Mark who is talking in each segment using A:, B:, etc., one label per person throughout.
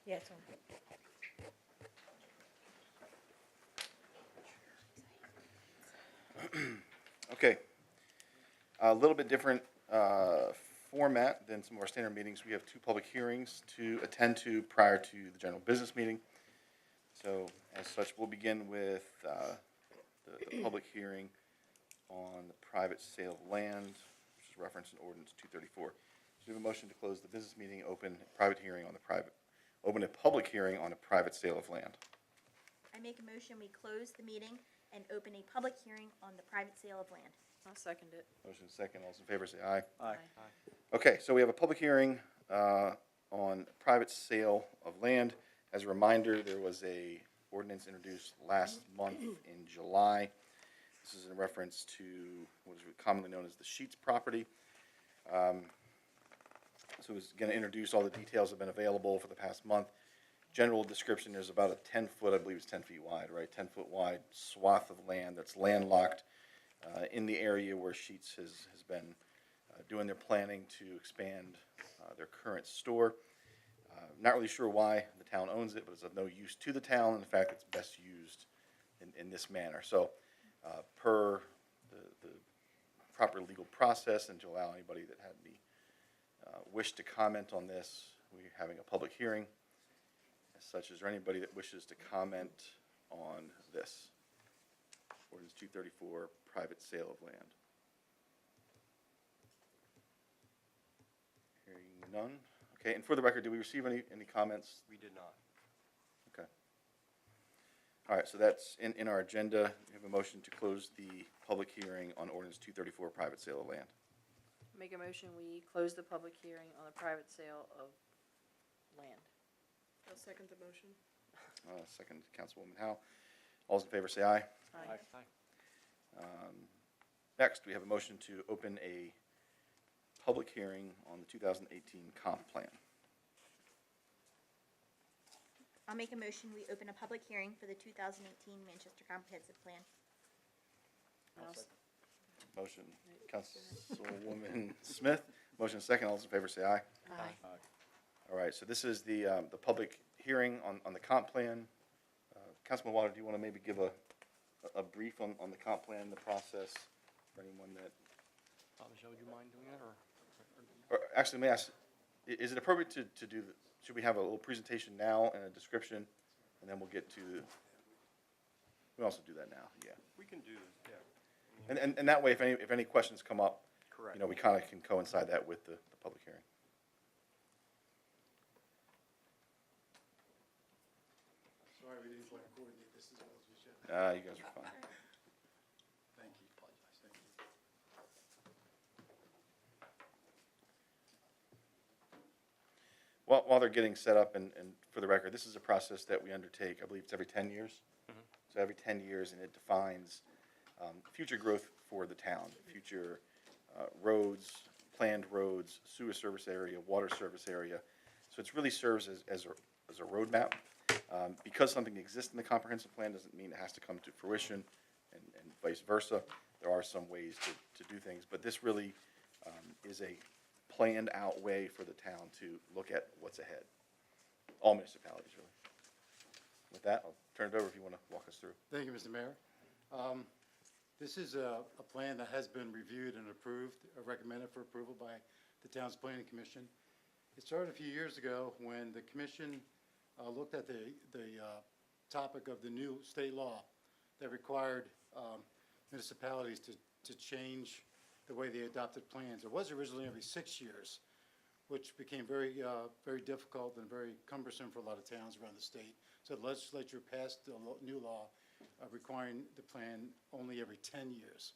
A: Yeah, it's on.
B: Okay, a little bit different format than some of our standard meetings. We have two public hearings to attend to prior to the general business meeting. So as such, we'll begin with the public hearing on the private sale of land, which is referenced in ordinance 234. So we have a motion to close the business meeting, open a public hearing on a private sale of land.
C: I make a motion, we close the meeting and open a public hearing on the private sale of land.
A: I'll second it.
B: Motion second, all those in favor say aye.
A: Aye.
B: Okay, so we have a public hearing on private sale of land. As a reminder, there was a ordinance introduced last month in July. This is in reference to what is commonly known as the Sheets property. So it's going to introduce all the details that have been available for the past month. General description, there's about a 10-foot, I believe it's 10 feet wide, right? 10-foot wide swath of land that's landlocked in the area where Sheets has been doing their planning to expand their current store. Not really sure why the town owns it, but it's of no use to the town. In fact, it's best used in this manner. So per the proper legal process, and to allow anybody that had the wish to comment on this, we're having a public hearing. As such, is there anybody that wishes to comment on this? Ordinance 234, private sale of land. Hearing none. Okay, and for the record, did we receive any comments?
D: We did not.
B: Okay. All right, so that's in our agenda. We have a motion to close the public hearing on ordinance 234, private sale of land.
A: Make a motion, we close the public hearing on the private sale of land. I'll second the motion.
B: Second, Councilwoman Howe. All those in favor say aye.
A: Aye.
B: Next, we have a motion to open a public hearing on the 2018 comp plan.
C: I'll make a motion, we open a public hearing for the 2018 Manchester Comprehensive Plan.
B: Motion, Councilwoman Smith. Motion second. All those in favor say aye.
A: Aye.
B: All right, so this is the public hearing on the comp plan. Councilman Water, do you want to maybe give a brief on the comp plan, the process, for anyone that?
D: Michelle, would you mind doing that,
B: Or actually, let me ask, is it appropriate to do, should we have a little presentation now and a description, and then we'll get to, we also do that now, yeah.
D: We can do this, yeah.
B: And that way, if any questions come up,
D: Correct.
B: you know, we kind of can coincide that with the public hearing.
E: Sorry, we didn't quite coordinate this as well as we should.
B: You guys are fine.
E: Thank you. Apologize. Thank you.
B: While they're getting set up, and for the record, this is a process that we undertake, I believe it's every 10 years.
D: Mhm.
B: So every 10 years, and it defines future growth for the town, future roads, planned roads, sewer service area, water service area. So it really serves as a roadmap. Because something exists in the comprehensive plan doesn't mean it has to come to fruition, and vice versa. There are some ways to do things, but this really is a planned out way for the town to look at what's ahead. All municipalities, really. With that, I'll turn it over if you want to walk us through.
E: Thank you, Mr. Mayor. This is a plan that has been reviewed and approved, recommended for approval by the town's planning commission. It started a few years ago when the commission looked at the topic of the new state law that required municipalities to change the way they adopted plans. It was originally every 6 years, which became very difficult and very cumbersome for a lot of towns around the state. So the legislature passed a new law requiring the plan only every 10 years.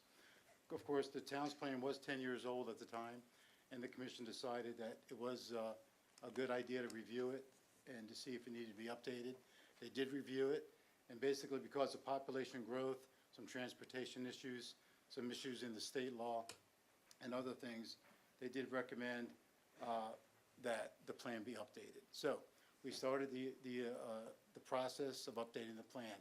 E: Of course, the town's plan was 10 years old at the time, and the commission decided that it was a good idea to review it and to see if it needed to be updated. They did review it, and basically because of population growth, some transportation issues, some issues in the state law, and other things, they did recommend that the plan be updated. So we started the process of updating the plan.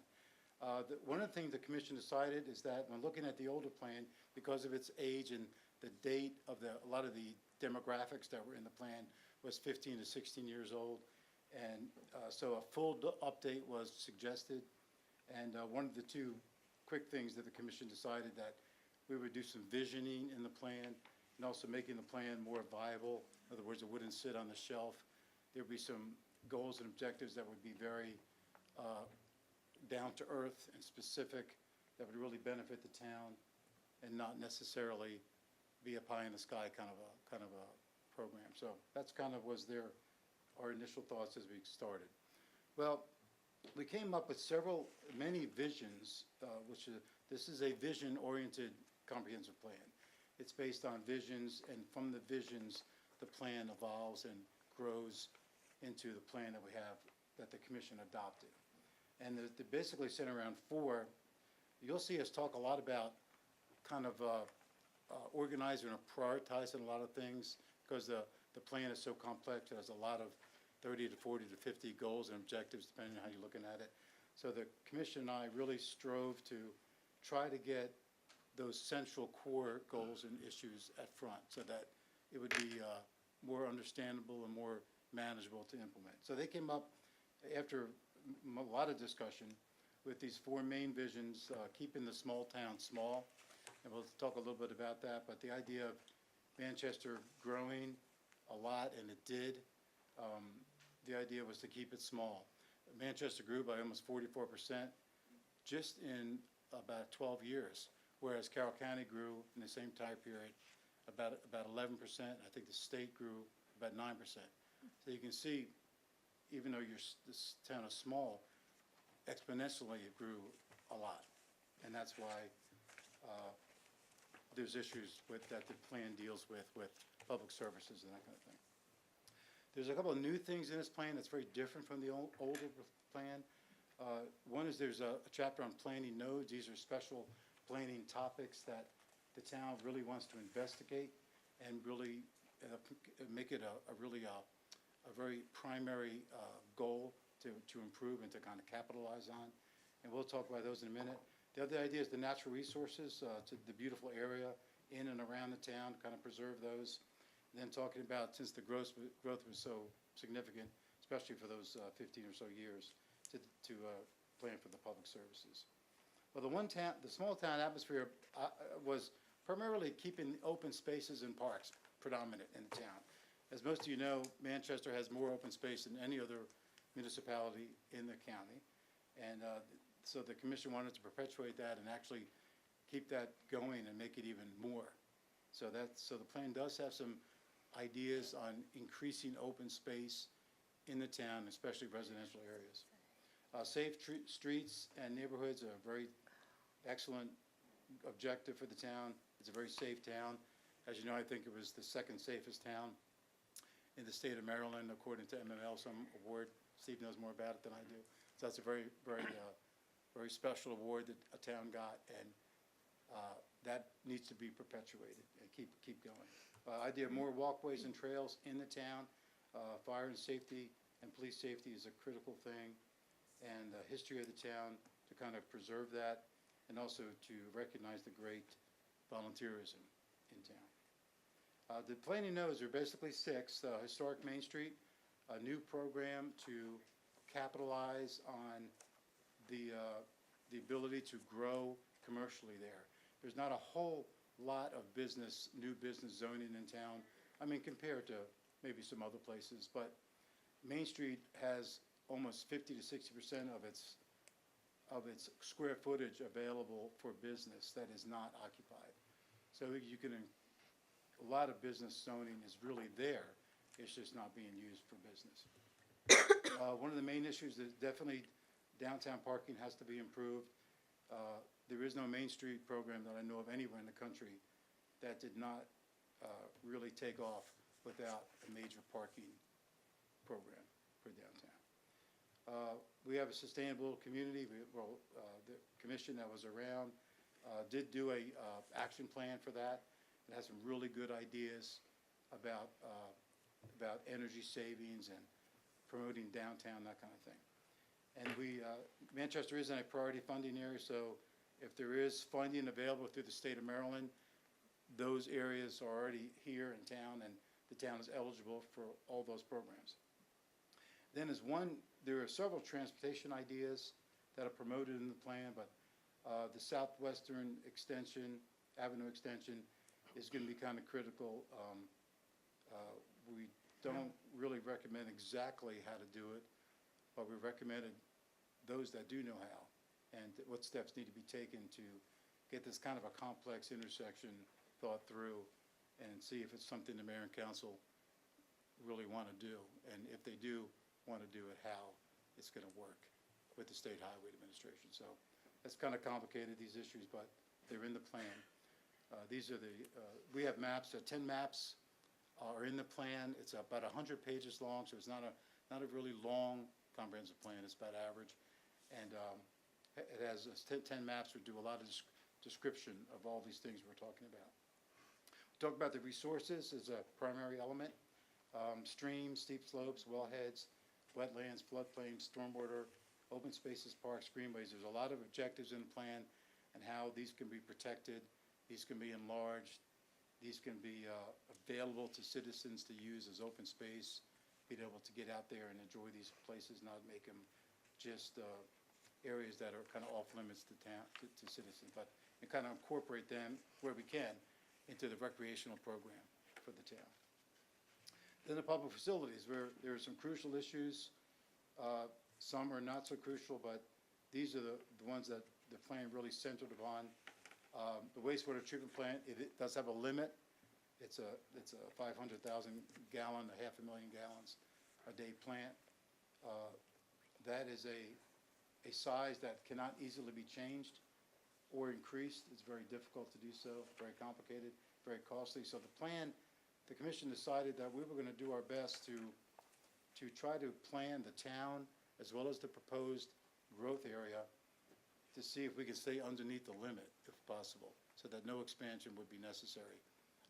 E: One of the things the commission decided is that when looking at the older plan, because of its age and the date of a lot of the demographics that were in the plan was 15 to 16 years old, And so a full update was suggested. And one of the two quick things that the commission decided that we would do some visioning in the plan and also making the plan more viable. In other words, it wouldn't sit on the shelf. There'd be some goals and objectives that would be very down to earth and specific, that would really benefit the town and not necessarily be a pie in the sky kind of a program. So that's kind of was our initial thoughts as we started. Well, we came up with many visions, this is a vision-oriented comprehensive plan. It's based on visions, and from the visions, the plan evolves and grows into the plan that we have, that the commission adopted. And they're basically centered around four. You'll see us talk a lot about kind of organizing or prioritizing a lot of things, because the plan is so complex. It has a lot of 30 to 40 to 50 goals and objectives, depending on how you're looking at it. So the commission and I really strove to try to get those central core goals and issues at front, so that it would be more understandable and more manageable to implement. So they came up, after a lot of discussion, with these four main visions, keeping the small town small, and we'll talk a little bit about that, but the idea of Manchester growing a lot, and it did. The idea was to keep it small. Manchester grew by almost 44% just in about 12 years, whereas Carroll County grew in the same time period about 11%. I think the state grew about 9%. So you can see, even though this town is small, exponentially it grew a lot, and that's why there's issues that the plan deals with public services and that kind of thing. There's a couple of new things in this plan that's very different from the older plan. One is there's a chapter on planning nodes. These are special planning topics that the town really wants to investigate and really make it a very primary goal to improve and to kind of capitalize on. And we'll talk about those in a minute. The other idea is the natural resources, to the beautiful area in and around the town, kind of preserve those. And then talking about, since the growth was so significant, especially for those 15 or so years, to plan for the public services. Well, the small town atmosphere was primarily keeping open spaces and parks predominant in the town. As most of you know, Manchester has more open space than any other municipality in the county. And so the commission wanted to perpetuate that and actually keep that going and make it even more. So the plan does have some ideas on increasing open space in the town, especially residential areas. Safe streets and neighborhoods are a very excellent objective for the town. It's a very safe town. As you know, I think it was the second safest town in the state of Maryland, according to MML, some award. Steve knows more about it than I do. So that's a very, very, very special award that a town got, and that needs to be perpetuated and keep going. Idea of more walkways and trails in the town. Fire and safety and police safety is a critical thing, and the history of the town to kind of preserve that, and also to recognize the great volunteerism in town. The planning nodes are basically six. Historic Main Street, a new program to capitalize on the ability to grow commercially there. There's not a whole lot of new business zoning in town. I mean, compared to maybe some other places, but Main Street has almost 50 to 60% of its square footage available for business that is not occupied. So a lot of business zoning is really there. It's just not being used for business. One of the main issues is definitely downtown parking has to be improved. There is no Main Street program that I know of anywhere in the country that did not really take off without a major parking program for downtown. We have a sustainable community. The commission that was around did do a action plan for that. It has some really good ideas about energy savings and promoting downtown, that kind of thing. And Manchester is in a priority funding area, so if there is funding available through the state of Maryland, those areas are already here in town, and the town is eligible for all those programs. Then there are several transportation ideas that are promoted in the plan, but the southwestern avenue extension is going to be kind of critical. We don't really recommend exactly how to do it, but we recommended those that do know how and what steps need to be taken to get this kind of a complex intersection thought through and see if it's something the mayor and council really want to do. And if they do want to do it, how it's going to work with the State Highway Administration. So that's kind of complicated, these issues, but they're in the plan. These are we have maps, 10 maps are in the plan. It's about 100 pages long, so it's not a really long comprehensive plan. It's about average. And it has 10 maps that do a lot of description of all these things we're talking about. We talk about the resources as a primary element. Streams, steep slopes, wellheads, wetlands, floodplains, stormwater, open spaces, parks, greenways. There's a lot of objectives in the plan and how these can be protected, these can be enlarged, these can be available to citizens to use as open space, being able to get out there and enjoy these places, not make them just areas that are kind of off limits to town, to citizens, but and kind of incorporate them where we can into the recreational program for the town. Then the public facilities, where there are some crucial issues. Some are not so crucial, but these are the ones that the plan really centered upon. The wastewater treatment plant, it does have a limit. It's a 500,000 gallon, 500,000 gallons a day plant. That is a size that cannot easily be changed or increased. It's very difficult to do so, very complicated, very costly. So the commission decided that we were going to do our best to try to plan the town as well as the proposed growth area to see if we could stay underneath the limit if possible, so that no expansion would be necessary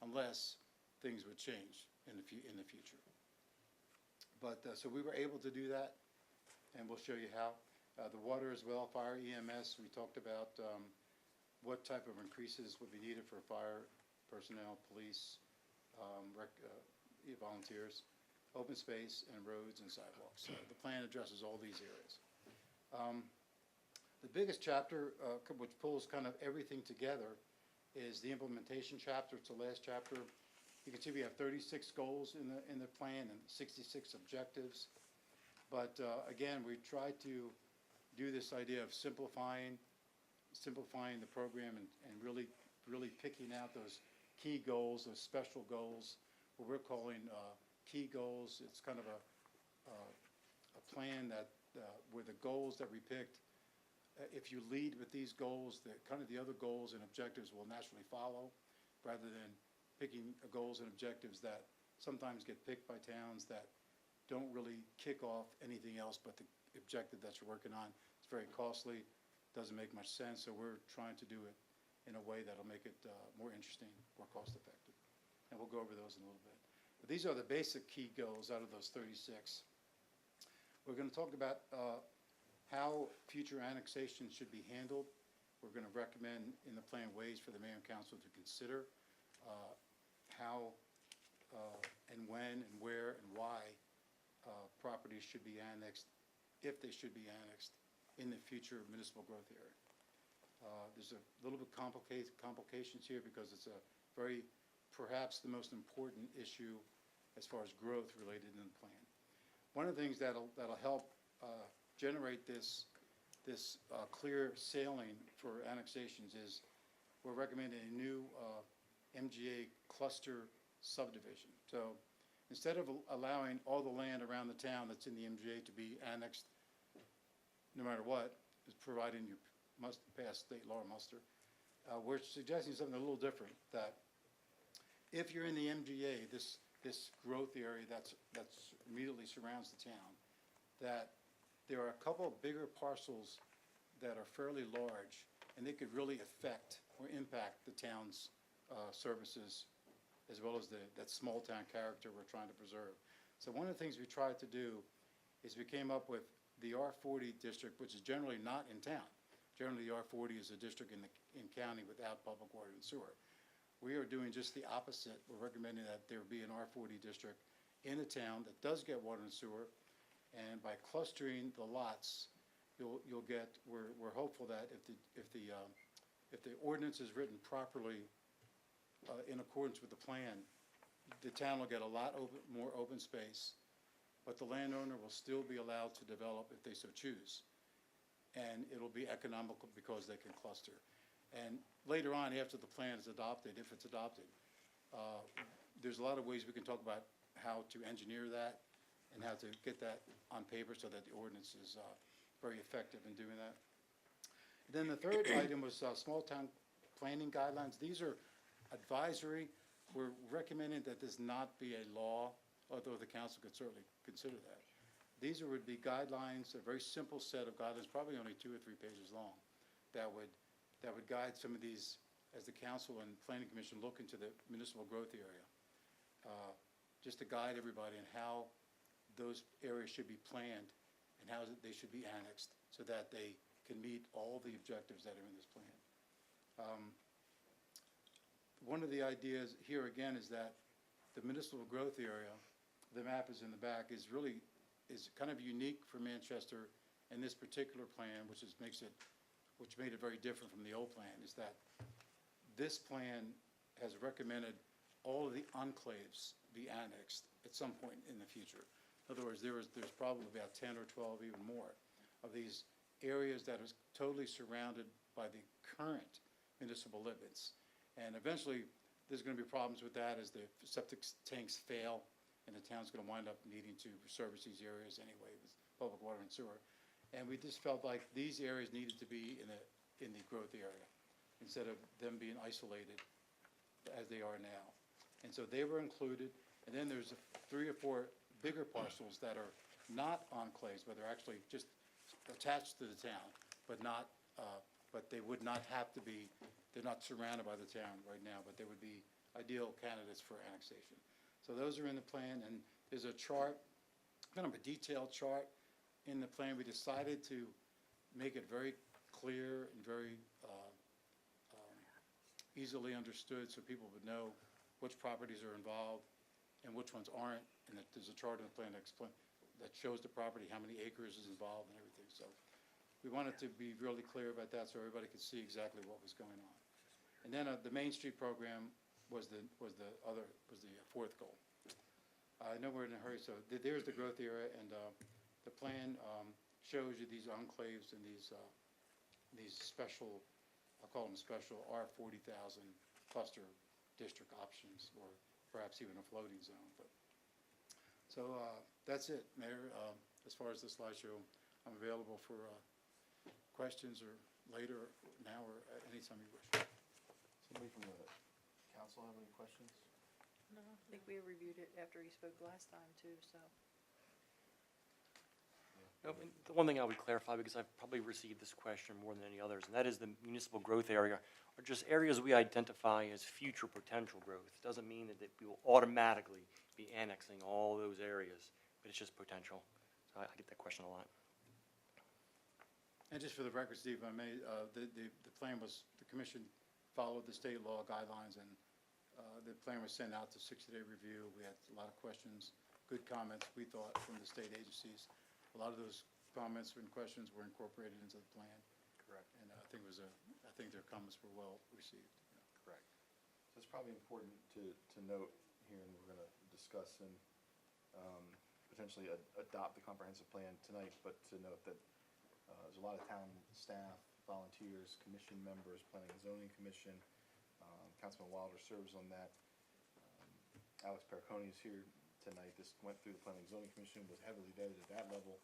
E: unless things would change in the future. But so we were able to do that, and we'll show you how. The water as well, fire, EMS, we talked about what type of increases would be needed for fire personnel, police, volunteers, open space, and roads and sidewalks. So the plan addresses all these areas. The biggest chapter, which pulls kind of everything together, is the implementation chapter. It's the last chapter. You can see we have 36 goals in the plan and 66 objectives. But again, we tried to do this idea of simplifying the program and really picking out those key goals, those special goals, what we're calling key goals. It's kind of a plan that where the goals that we picked, if you lead with these goals, the other goals and objectives will naturally follow, rather than picking goals and objectives that sometimes get picked by towns that don't really kick off anything else but the objective that you're working on. It's very costly, doesn't make much sense, so we're trying to do it in a way that'll make it more interesting, more cost effective. And we'll go over those in a little bit. But these are the basic key goals out of those 36. We're going to talk about how future annexation should be handled. We're going to recommend in the plan ways for the mayor and council to consider how and when and where and why properties should be annexed, if they should be annexed in the future municipal growth area. There's a little bit complications here because it's perhaps the most important issue as far as growth related in the plan. One of the things that'll help generate this clear sailing for annexations is we're recommending a new MGA cluster subdivision. So instead of allowing all the land around the town that's in the MGA to be annexed no matter what, providing you must pass state law muster, we're suggesting something a little different, that if you're in the MGA, this growth area that's immediately surrounds the town, that there are a couple of bigger parcels that are fairly large, and they could really affect or impact the town's services, as well as that small town character we're trying to preserve. So one of the things we tried to do is we came up with the R40 district, which is generally not in town. Generally, the R40 is a district in county without public water and sewer. We are doing just the opposite. We're recommending that there be an R40 district in a town that does get water and sewer, And by clustering the lots, you'll get, we're hopeful that if the ordinance is written properly, in accordance with the plan, the town will get a lot more open space, but the landowner will still be allowed to develop if they so choose. And it'll be economical because they can cluster. And later on, after the plan is adopted, if it's adopted, there's a lot of ways we can talk about how to engineer that and how to get that on paper so that the ordinance is very effective in doing that. Then the third item was small town planning guidelines. These are advisory. We're recommending that this not be a law, although the council could certainly consider that. These would be guidelines, a very simple set of guidelines, probably only 2 or 3 pages long, that would guide some of these as the council and planning commission look into the municipal growth area. Just to guide everybody in how those areas should be planned and how they should be annexed so that they can meet all the objectives that are in this plan. One of the ideas here again is that the municipal growth area, the map is in the back, is kind of unique for Manchester in this particular plan, which made it very different from the old plan, is that this plan has recommended all of the enclaves be annexed at some point in the future. In other words, there's probably about 10 or 12, even more, of these areas that are totally surrounded by the current municipal limits. And eventually, there's going to be problems with that as the septic tanks fail, and the town's going to wind up needing to service these areas anyway with public water and sewer. And we just felt like these areas needed to be in the growth area instead of them being isolated as they are now. And so they were included. And then there's 3 or 4 bigger parcels that are not enclaves, but they're actually just attached to the town, but they would not have to be. They're not surrounded by the town right now, but they would be ideal candidates for annexation. So those are in the plan, and there's a chart, kind of a detailed chart in the plan. We decided to make it very clear and very easily understood so people would know which properties are involved and which ones aren't, and that there's a chart in the plan that shows the property, how many acres is involved and everything. So we wanted to be really clear about that so everybody could see exactly what was going on. And then the Main Street program was the 4th goal. I know we're in a hurry, so there's the growth area, and the plan shows you these enclaves and these special, I'll call them special R40,000 cluster district options, or perhaps even a floating zone. But so that's it, Mayor. As far as the slideshow, I'm available for questions or later, or now, or at any time you wish.
B: Somebody from the council have any questions?
A: No, I think we reviewed it after he spoke last time too, so.
D: No, and the one thing I would clarify, because I've probably received this question more than any others, and that is the municipal growth area are just areas we identify as future potential growth. It doesn't mean that we will automatically be annexing all those areas, but it's just potential. So I get that question a lot.
E: And just for the record, Steve, I may, the plan was, the commission followed the state law guidelines, and the plan was sent out to 60-day review. We had a lot of questions, good comments, we thought, from the state agencies. A lot of those comments and questions were incorporated into the plan.
B: Correct.
E: And I think their comments were well received. Yeah.
B: Correct. So it's probably important to note here, and we're going to discuss and potentially adopt the comprehensive plan tonight, but to note that there's a lot of town staff, volunteers, commission members, Planning and Zoning Commission. Councilman Wilder serves on that. Alex Perricone is here tonight. This went through the Planning and Zoning Commission, was heavily vetted at that level.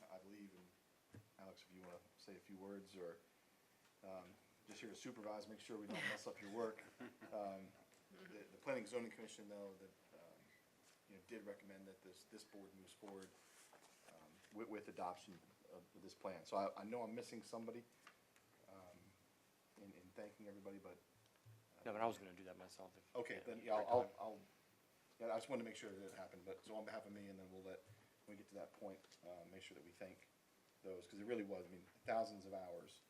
B: I believe, and Alex, if you want to say a few words, or just here to supervise, make sure we don't mess up your work. The Planning and Zoning Commission, though, that did recommend that this board moves forward with adoption of this plan. So I know I'm missing somebody in thanking everybody, but.
D: No, but I was going to do that myself.
B: Okay, then yeah, I'll I just wanted to make sure that it happened, but so on behalf of me, and then when we get to that point, make sure that we thank those, because it really was, I mean, thousands of hours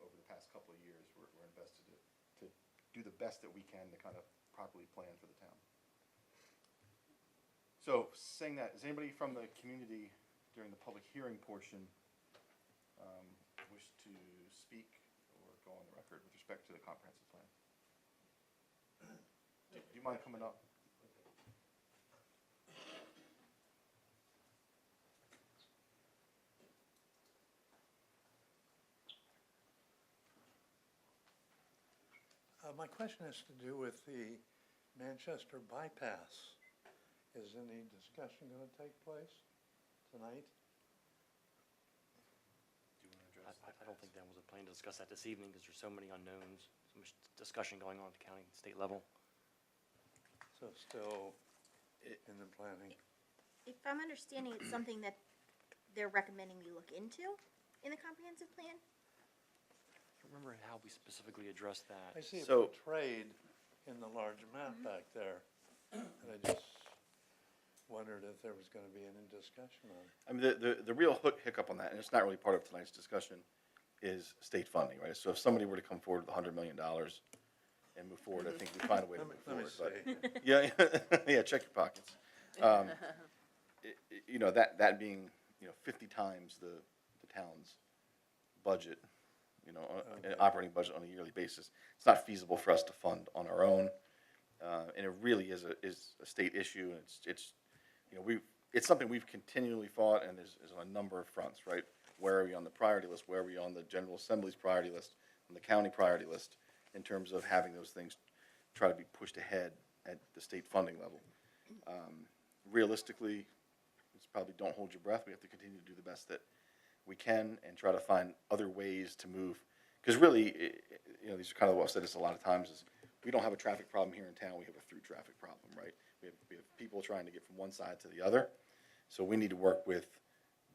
B: over the past couple of years were invested to do the best that we can to kind of properly plan for the town. So, saying that, is anybody from the community during the public hearing portion wish to speak or go on the record with respect to the comprehensive plan? Do you mind coming up?
F: My question has to do with the Manchester bypass. Is any discussion going to take place tonight?
B: Do you want to address
D: I don't think that was a plan to discuss that this evening because there's so many unknowns, so much discussion going on at the county and state level.
F: So still in the planning?
C: If I'm understanding, it's something that they're recommending we look into in the comprehensive plan?
D: I don't remember how we specifically addressed that.
F: I see it
B: So-
F: portrayed in the large map back there, and I just wondered if there was going to be any discussion on it.
B: I mean, the real hiccup on that, and it's not really part of tonight's discussion, is state funding, right? So if somebody were to come forward with $100 million and move forward, I think we find a way to move
F: Let me
B: forward. But
F: see.
B: yeah, yeah, check your pockets. You know, that being, 50 times the town's budget,
F: Okay.
B: operating budget on a yearly basis, it's not feasible for us to fund on our own. And it really is a state issue, and it's something we've continually fought, and is on a number of fronts, right? Where are we on the priority list? Where are we on the General Assembly's priority list, on the county priority list, in terms of having those things try to be pushed ahead at the state funding level? Realistically, it's probably don't hold your breath. We have to continue to do the best that we can and try to find other ways to move. Because really, these are kind of what I've said this a lot of times, is we don't have a traffic problem here in town. We have a through traffic problem, right? We have people trying to get from one side to the other. So we need to work with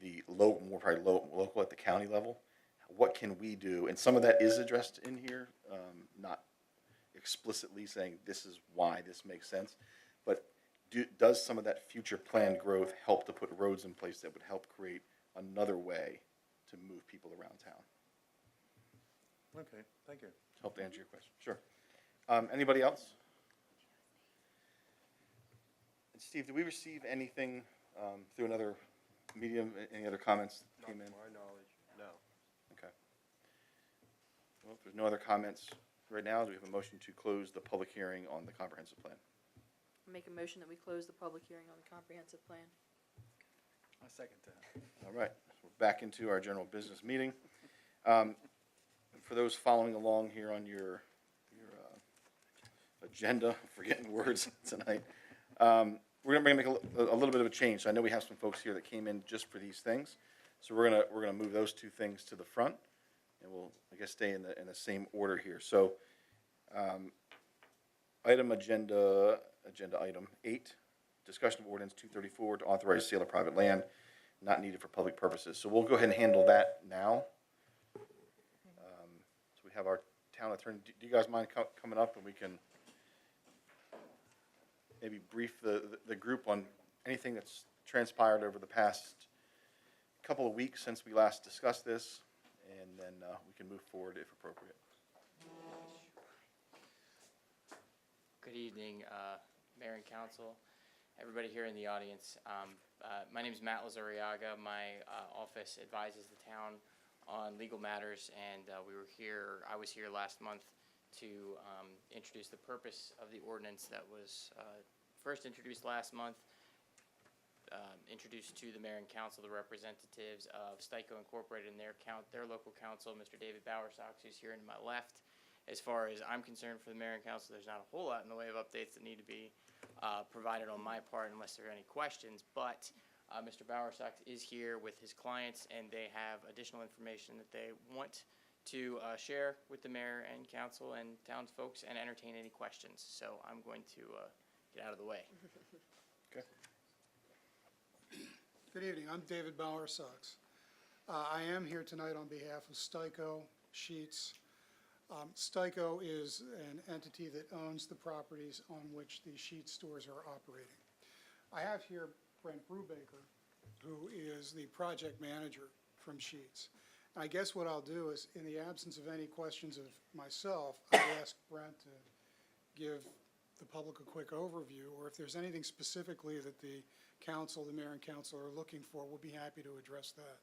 B: the local at the county level. What can we do? And some of that is addressed in here, not explicitly saying this is why this makes sense. But does some of that future planned growth help to put roads in place that would help create another way to move people around town?
F: Okay, thank you.
B: Hope to answer your question. Sure. Anybody else? And Steve, did we receive anything through another medium? Any other comments that came in?
G: Not to my knowledge, no.
B: Okay. Well, if there's no other comments right now, do we have a motion to close the public hearing on the comprehensive plan?
A: Make a motion that we close the public hearing on the comprehensive plan.
G: I second that.
B: All right, we're back into our general business meeting. For those following along here on your agenda, I'm forgetting words tonight, we're gonna make a little bit of a change. So I know we have some folks here that came in just for these things, so we're gonna move those two things to the front, and we'll, I guess, stay in the same order here. So, agenda item 8, discussion of ordinance 234 to authorize sale of private land not needed for public purposes. So we'll go ahead and handle that now. So we have our town attorney. Do you guys mind coming up, and we can maybe brief the group on anything that's transpired over the past couple of weeks since we last discussed this, and then we can move forward if appropriate.
H: Good evening, Mayor and Council, everybody here in the audience. My name is Matt Lazariaga. My office advises the town on legal matters, and I was here last month to introduce the purpose of the ordinance that was first introduced last month, introduced to the Mayor and Council, the representatives of Styco Incorporated and their local council, Mr. David Bowersox, who's here to my left. As far as I'm concerned, for the Mayor and Council, there's not a whole lot in the way of updates that need to be provided on my part unless there are any questions. But Mr. Bowersox is here with his clients, and they have additional information that they want to share with the Mayor and Council and townsfolk and entertain any questions. So I'm going to get out of the way.
B: Okay.
I: Good evening, I'm David Bowersox. I am here tonight on behalf of Styco Sheets. Styco is an entity that owns the properties on which the sheet stores are operating. I have here Brent Brubaker, who is the project manager from Sheets. I guess what I'll do is, in the absence of any questions of myself, I'll ask Brent to give the public a quick overview, or if there's anything specifically that the council, the mayor and council are looking for, we'll be happy to address that.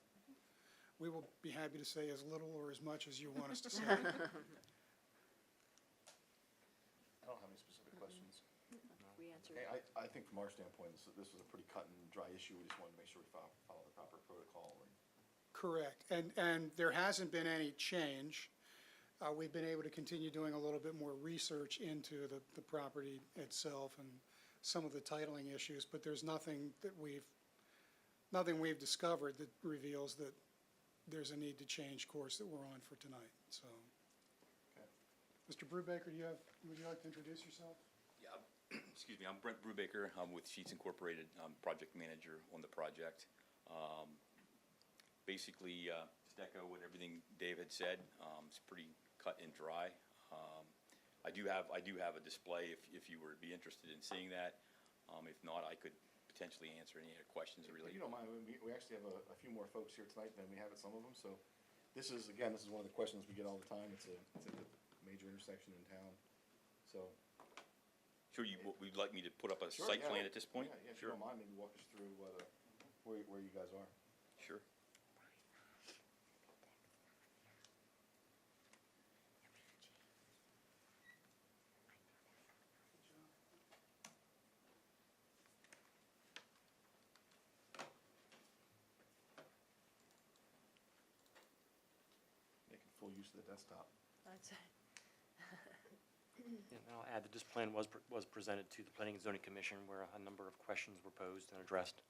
I: We will be happy to say as little or as much as you want us to say.
B: I don't have any specific questions.
A: We answered.
B: Hey, I think from our standpoint, this was a pretty cut and dry issue. We just wanted to make sure we follow the proper protocol.
I: Correct, and there hasn't been any change. We've been able to continue doing a little bit more research into the property itself and some of the titling issues, but there's nothing we've discovered that reveals that there's a need to change course that we're on for tonight, so.
B: Okay.
I: Mr. Brubaker, would you like to introduce yourself?
J: Yeah, excuse me, I'm Brent Brubaker. I'm with Sheets Incorporated. I'm project manager on the project. Basically, just echo what everything Dave had said. It's pretty cut and dry. I do have a display if you were to be interested in seeing that. If not, I could potentially answer any other questions
B: If
J: really.
B: you don't mind, we actually have a few more folks here tonight than we have at some of them, so this is one of the questions we get all the time. It's at the major intersection in town, so.
J: Sure, would like me to put up a
B: Sure,
J: site
B: yeah.
J: plan at this point?
B: Yeah, if you
J: Sure,
B: don't mind, maybe walk us through where you guys are.
J: sure.
B: Making full use of the desktop.
A: I'd say.
D: Yeah, and I'll add that this plan was presented to the Planning and Zoning Commission, where a number of questions were posed and addressed.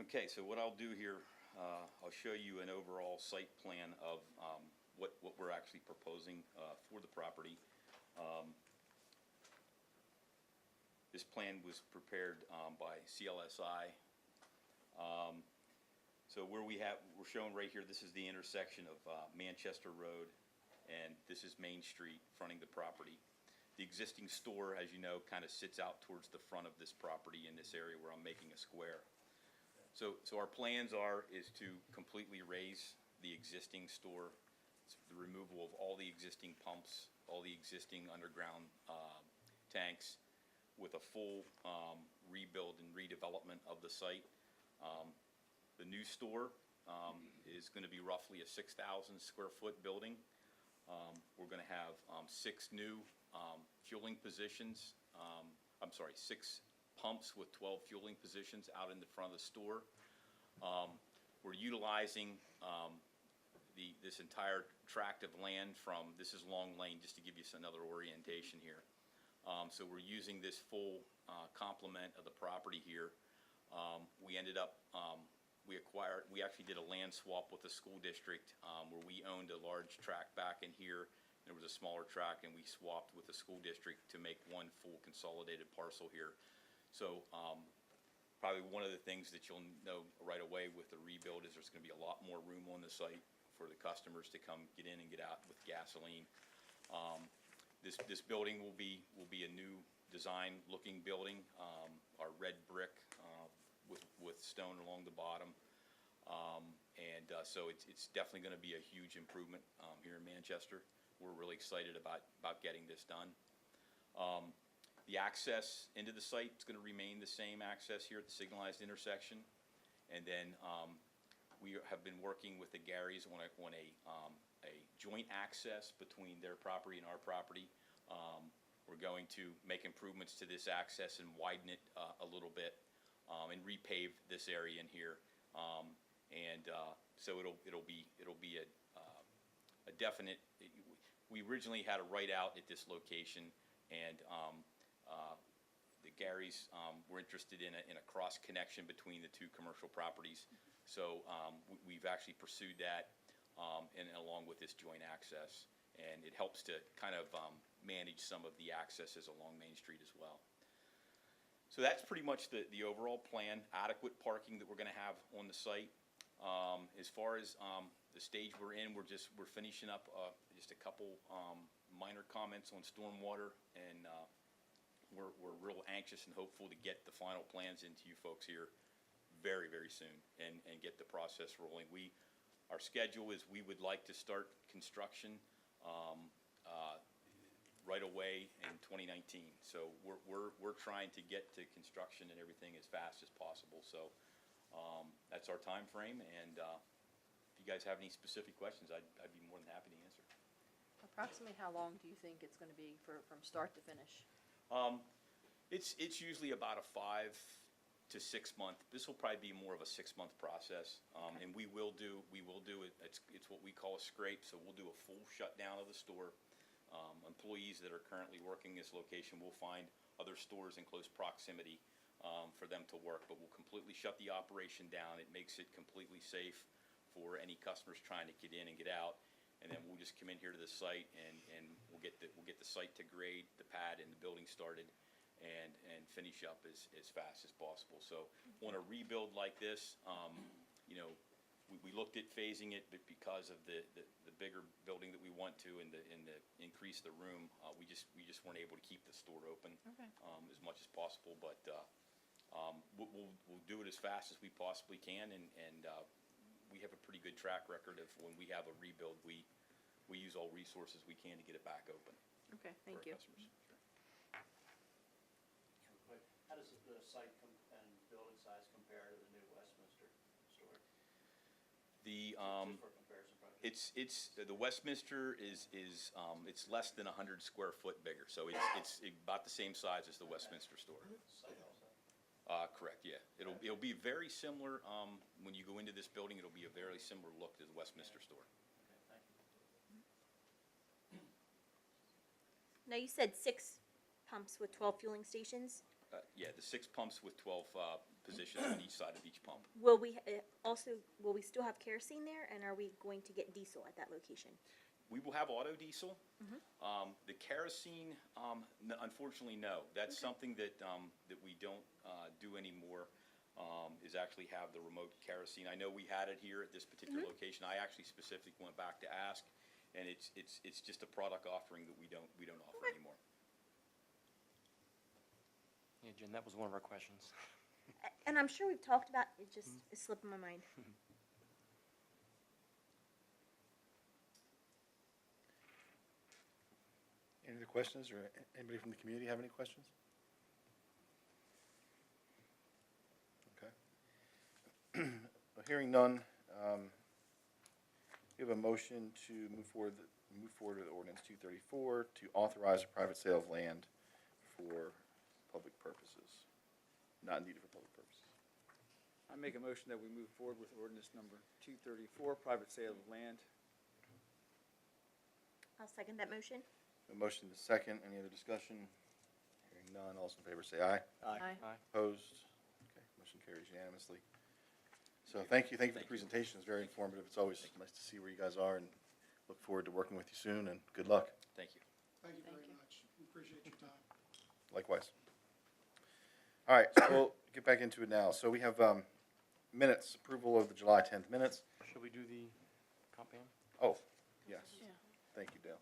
J: Okay, so what I'll do here, I'll show you an overall site plan of what we're actually proposing for the property. This plan was prepared by CLSI. So we're showing right here, this is the intersection of Manchester Road, and this is Main Street fronting the property. The existing store, as you know, kind of sits out towards the front of this property in this area where I'm making a square. So our plans is to completely raise the existing store. It's the removal of all the existing pumps, all the existing underground tanks, with a full rebuild and redevelopment of the site. The new store is going to be roughly a 6,000 square foot building. We're going to have 6 new fueling positions. 6 pumps with 12 fueling positions out in the front of the store. We're utilizing this entire tract of land this is Long Lane, just to give you another orientation here. So we're using this full complement of the property here. We ended up, we actually did a land swap with the school district where we owned a large tract back in here. There was a smaller tract, and we swapped with the school district to make one full consolidated parcel here. So probably one of the things that you'll know right away with the rebuild is there's going to be a lot more room on the site for the customers to come get in and get out with gasoline. This building will be a new design looking building, our red brick with stone along the bottom. So it's definitely going to be a huge improvement here in Manchester. We're really excited about getting this done. The access into the site is going to remain the same access here at the signalized intersection. And then we have been working with the Garys on a joint access between their property and our property. We're going to make improvements to this access and widen it a little bit and repave this area in here. So it'll be a definite. We originally had a right out at this location, and the Garys were interested in a cross connection between the two commercial properties. So we've actually pursued that, and along with this joint access, and it helps to kind of manage some of the accesses along Main Street as well. So that's pretty much the overall plan. Adequate parking that we're going to have on the site. As far as the stage we're in, we're finishing up just a couple minor comments on stormwater, and we're real anxious and hopeful to get the final plans into you folks here very, very soon and get the process rolling. Our schedule is we would like to start construction 2019. So we're trying to get to construction and everything as fast as possible. So that's our time frame. And if you guys have any specific questions, I'd be more than happy to answer.
A: Approximately how long do you think it's gonna be from start to finish?
J: It's usually about a 5 to 6 month. This will probably be more of a 6-month process. And we will do it. It's what we call a scrape. So we'll do a full shutdown of the store. Employees that are currently working this location will find other stores in close proximity for them to work, but we'll completely shut the operation down. It makes it completely safe for any customers trying to get in and get out. And then we'll just come in here to the site and we'll get the site to grade, the pad and the building started, and finish up as fast as possible. So on a rebuild like this, you know, we looked at phasing it, but because of the bigger building that we want to and the increase the room, we just weren't able to keep the store open
A: Okay.
J: as much as possible. But we'll do it as fast as we possibly can, and we have a pretty good track record of when we have a rebuild, we use all resources we can to get it back open
A: Okay,
J: for
A: thank
J: our
A: you.
J: customers.
K: How does the site and building size compare to the new Westminster store?
J: The
K: Just for comparison purposes.
J: it's the Westminster is it's less than 100 square foot bigger, so it's about the same size as the Westminster store.
K: Site also.
J: Correct, yeah. It'll be very similar. When you go into this building, it'll be a very similar look to the Westminster store.
K: Okay, thank you.
C: Now, you said 6 pumps with 12 fueling stations.
J: Yeah, the 6 pumps with 12 positions on each side of each pump.
C: Will we will we still have kerosene there, and are we going to get diesel at that location?
J: We will have auto diesel. The kerosene, unfortunately, no. That's something that we don't do anymore. Is actually have the remote kerosene. I know we had it here at this particular location. I actually specifically went back to ask, and it's just a product offering that we don't offer anymore.
D: Yeah, Jen, that was one of our questions.
C: And I'm sure we've talked about it. Just it slipped my mind.
B: Any other questions, or anybody from the community have any questions? Okay. Well, hearing none, we have a motion to move forward with ordinance 234 to authorize a private sale of land for public purposes, not needed for public purposes.
G: I make a motion that we move forward with ordinance number 234, private sale of land.
C: I'll second that motion.
B: A motion to second. Any other discussion? Hearing none, all those in favor say aye.
A: Aye.
D: Aye.
B: Opposed? Okay, motion carries unanimously. So thank you for the presentation. It's very informative. It's always nice to see where you guys are, and look forward to working with you soon, and good luck.
J: Thank you.
I: Thank you
A: Thank
I: very
A: you.
I: much. We appreciate your time.
B: Likewise. All right, so we'll get back into it now. So we have minutes, approval of the July 10th minutes.
D: Should we do the comp plan?
B: Oh, yes.
A: Yeah.
B: Thank you, Dale.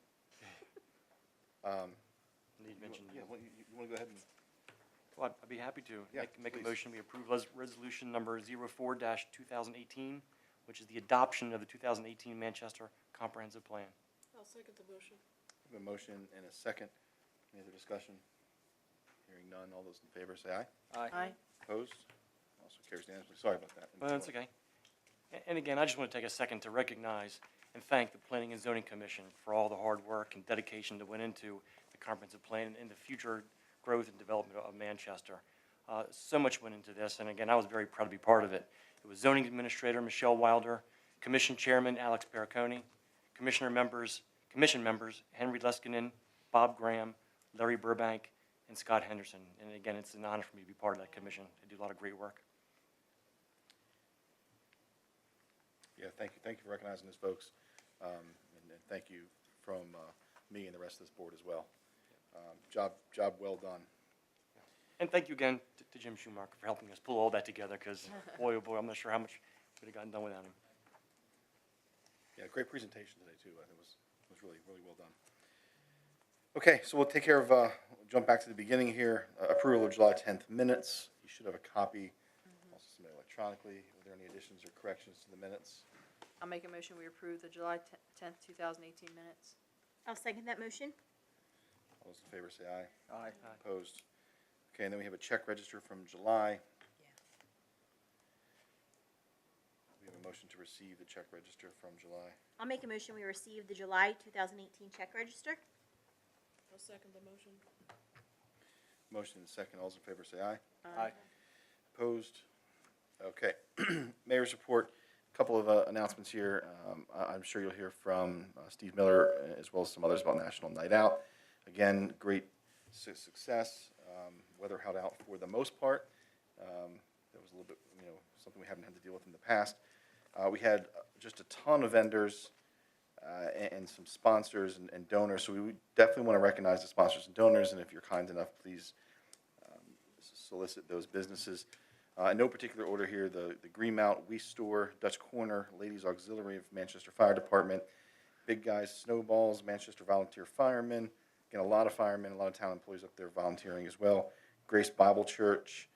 D: Need to mention.
B: Yeah, you want to go ahead and,
D: Well, I'd be happy to.
B: Yeah,
D: Make a
B: please.
D: motion, we approve resolution number 04-2018, which is the adoption of the 2018 Manchester Comprehensive Plan.
A: I'll second the motion.
B: we have a motion and a second. Any other discussion? Hearing none, all those in favor say aye.
A: Aye.
B: Opposed? Also carries unanimously. Sorry about that.
D: Well, that's okay. And again, I just want to take a second to recognize and thank the Planning and Zoning Commission for all the hard work and dedication that went into the comprehensive plan and the future growth and development of Manchester. So much went into this, and again, I was very proud to be part of it. It was Zoning Administrator Michelle Wilder, Commission Chairman Alex Perricone, Commission members Henry Leskinen, Bob Graham, Larry Burbank, and Scott Henderson. And again, it's an honor for me to be part of that commission. They do a lot of great work.
B: Yeah, thank you. Thank you for recognizing those folks. And thank you from me and the rest of this board as well. Job well done.
D: And thank you again to Jim Schumacher for helping us pull all that together, because boy, oh boy, I'm not sure how much could have gotten done without him.
B: Yeah, great presentation today too. I think it was really, really well done. Okay, so we'll take care of, we'll jump back to the beginning here. Approval of July 10th minutes. You should have a copy, also submitted electronically. Are there any additions or corrections to the minutes?
A: I'll make a motion, we approve the July 10th, 2018 minutes.
C: I'll second that motion.
B: All those in favor say aye.
G: Aye.
B: Opposed? Okay, and then we have a check register from July. We have a motion to receive the check register from July.
C: I'll make a motion, we receive the July 2018 check register.
A: I'll second the motion.
B: Motion and second. All those in favor say aye.
G: Aye.
B: Opposed? Okay. Mayor's report. A couple of announcements here. I'm sure you'll hear from Steve Miller as well as some others about National Night Out. Again, great success. Weather held out for the most part. That was a little bit, something we haven't had to deal with in the past. We had just a ton of vendors and some sponsors and donors. So we would definitely want to recognize the sponsors and donors. And if you're kind enough, please solicit those businesses. In no particular order here, the Greenmount, Weiss Store, Dutch Corner, Ladies Auxiliary of Manchester Fire Department, Big Guys Snowballs, Manchester Volunteer Firemen. Again, a lot of firemen, a lot of town employees up there volunteering as well. Grace Bible Church,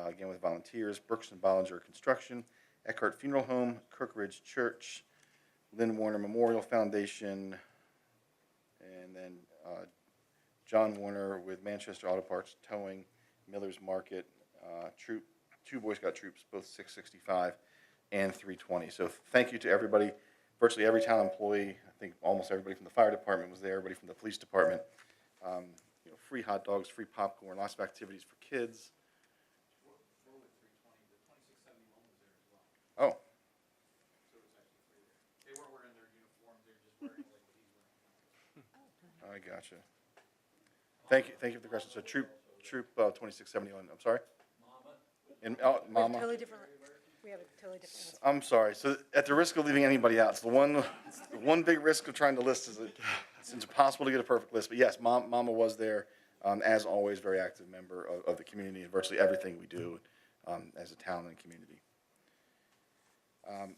B: again with volunteers. Brooks and Bollinger Construction, Eckhart Funeral Home, Kirkridge Church, Lynn Warner Memorial Foundation, and then John Warner with Manchester Auto Parts Towing, Miller's Market, two Boy Scout troops, both 665 and 320. So thank you to everybody, virtually every town employee. I think almost everybody from the fire department was there, everybody from the police department. Free hot dogs, free popcorn, lots of activities for kids. Oh.
K: They weren't wearing their uniforms, they were just wearing like what he's wearing.
B: I gotcha. Thank you for the question. So Troop 2671, I'm sorry? Mama.
A: Totally different. We have a totally different.
B: I'm sorry. So at the risk of leaving anybody out, it's the one big risk of trying to list is it's impossible to get a perfect list. But yes, Mama was there, as always, very active member of the community and virtually everything we do as a town and community.